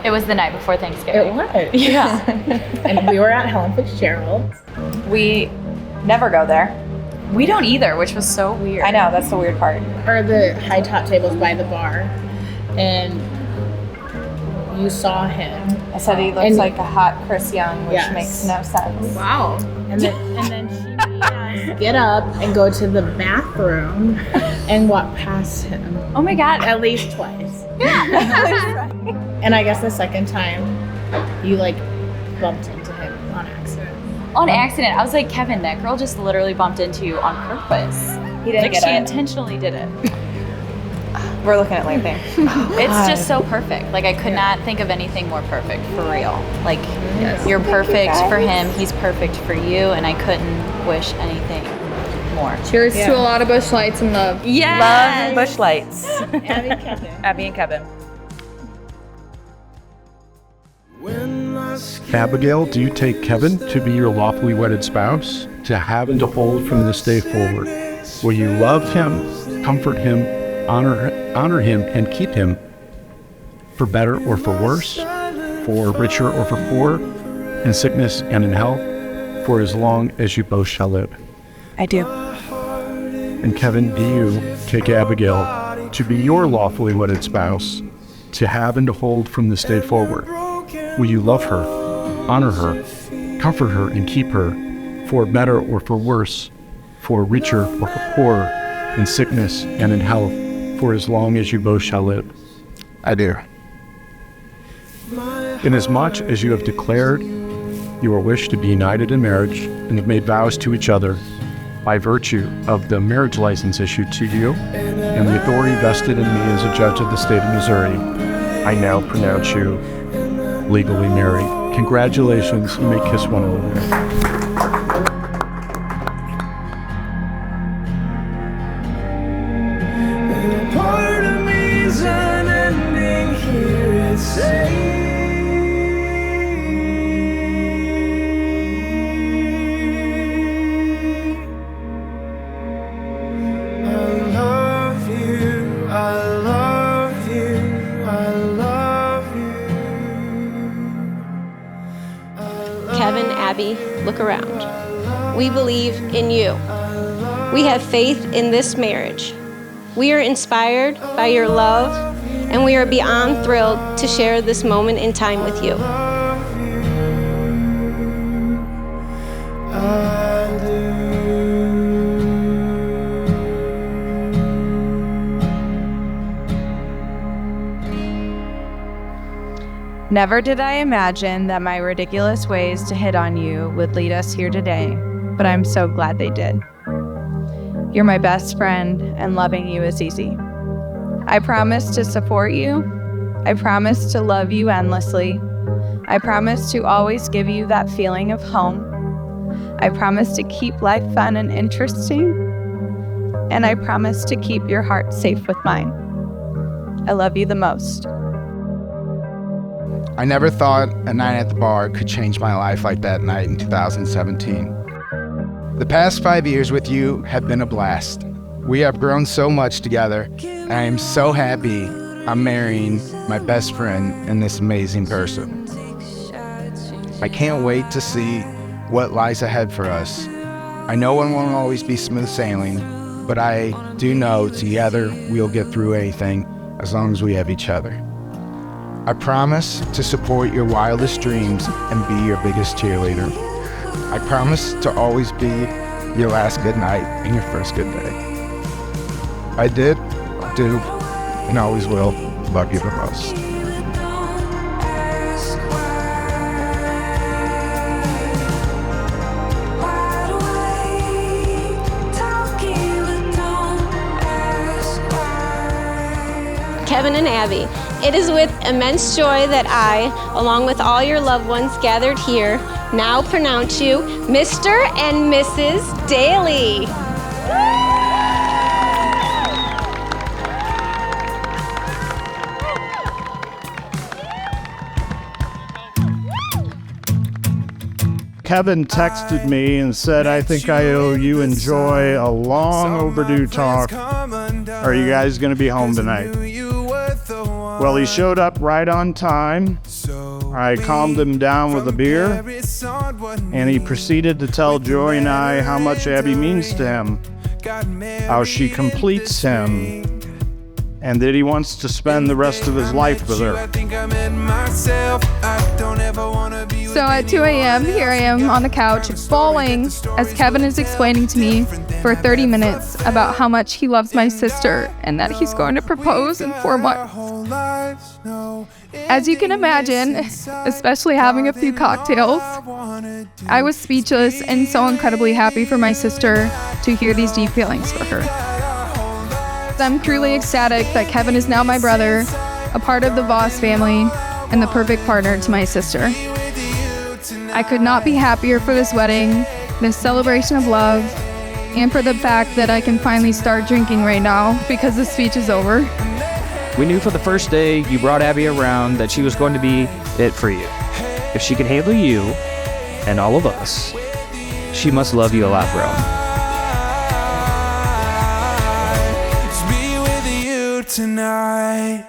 It was the night before Thanksgiving. It was. Yeah. And we were at Helen Fitzgerald. We never go there. We don't either, which was so weird. I know, that's the weird part. Or the high top tables by the bar. And you saw him. I said he looks like a hot Chris Young, which Yes. makes no sense. Wow. And then she made us get up and go to the bathroom and walk past him. Oh my God. At least twice. And I guess the second time you like bumped into him on accident. On accident. I was like, Kevin, that girl just literally bumped into you on purpose. He didn't Like get she it. intentionally did it. We're looking at Lathan. It's just so perfect. Like I could not think of anything more perfect for real. Like you're perfect for him, he's perfect for you, and I couldn't wish anything more. Cheers to a lot of bush lights and love. Yes. Love and bush lights. Abby and Kevin. Abby and Kevin. Abigail, do you take Kevin to be your lawfully wedded spouse, to have and to hold from this day forward? Will you love him, comfort him, honor him, and keep him for better or for worse, for richer or for poor, in sickness and in health, for as long as you both shall live? I do. And Kevin, do you take Abigail to be your lawfully wedded spouse, to have and to hold from this day forward? Will you love her, honor her, comfort her, and keep her for better or for worse, for richer or for poorer, in sickness and in health, for as long as you both shall live? I do. Inasmuch as you have declared your wish to be united in marriage and have made vows to each other by virtue of the marriage license issued to you and the authority vested in me as a judge of the state of Missouri, I now pronounce you legally married. Congratulations, you may kiss one another. Part of me's an ending here, it's Kevin, Abby, look around. We believe in you. We have faith in this marriage. We are inspired by your love, and we are beyond thrilled to share this moment in time with you. Never did I imagine that my ridiculous ways to hit on you would lead us here today, but I'm so glad they did. You're my best friend, and loving you is easy. I promise to support you. I promise to love you endlessly. I promise to always give you that feeling of home. I promise to keep life fun and interesting. And I promise to keep your heart safe with mine. I love you the most. I never thought a night at the bar could change my life like that night in 2017. The past 5 years with you have been a blast. We have grown so much together, and I am so happy I'm marrying my best friend and this amazing person. I can't wait to see what lies ahead for us. I know it won't always be smooth sailing, but I do know together we'll get through anything as long as we have each other. I promise to support your wildest dreams and be your biggest cheerleader. I promise to always be your last good night and your first good day. I did, do, and always will love you the most. Kevin and Abby, it is with immense joy that I, along with all your loved ones gathered here, now pronounce you Mr. and Mrs. Daly. Kevin texted me and said, I think I owe you and Joy a long overdue talk. Are you guys going to be home tonight? Well, he showed up right on time. I calmed him down with a beer, and he proceeded to tell Joy and I how much Abby means to him, how she completes him, and that he wants to spend the rest of his life with her. So at 2 a.m., here I am on the couch, bawling as Kevin is explaining to me for 30 minutes about how much he loves my sister and that he's going to propose in 4 months. As you can imagine, especially having a few cocktails, I was speechless and so incredibly happy for my sister to hear these deep feelings for her. I'm truly ecstatic that Kevin is now my brother, a part of the Voss family, and the perfect partner to my sister. I could not be happier for this wedding, this celebration of love, and for the fact that I can finally start drinking right now because the speech is over. We knew for the first day you brought Abby around that she was going to be it for you. If she could handle you and all of us, she must love you a lot, bro. Tonight